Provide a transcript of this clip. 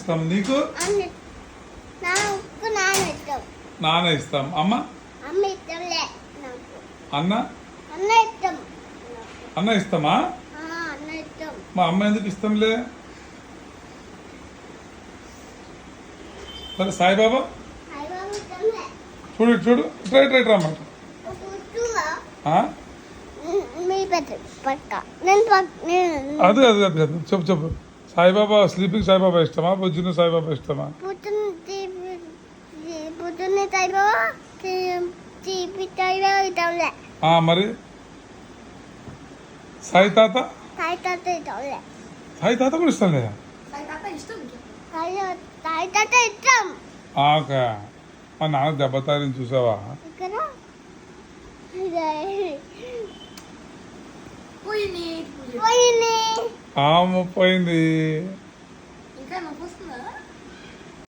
ఇష్టం. నీకు నాన్న ఇష్టం. అమ్మ అన్న అన్న ఇష్టమా? మా అమ్మ ఎందుకు ఇష్టంలే? సరే సాయిబాబా చూడు చూడు రైట్ రైట్ రమ్మాట. అది అది అది అది చెప్పు చెప్పు. సాయిబాబా స్లీపింగ్ సాయిబాబా ఇష్టమా? పొద్దున్న సాయిబాబా ఇష్టమా? మరి సాయి తాత సాయి తాత కూడా ఇష్టం లేదా? ఓకే. మా నాన్న దెబ్బతారిని చూసావా? పోయింది.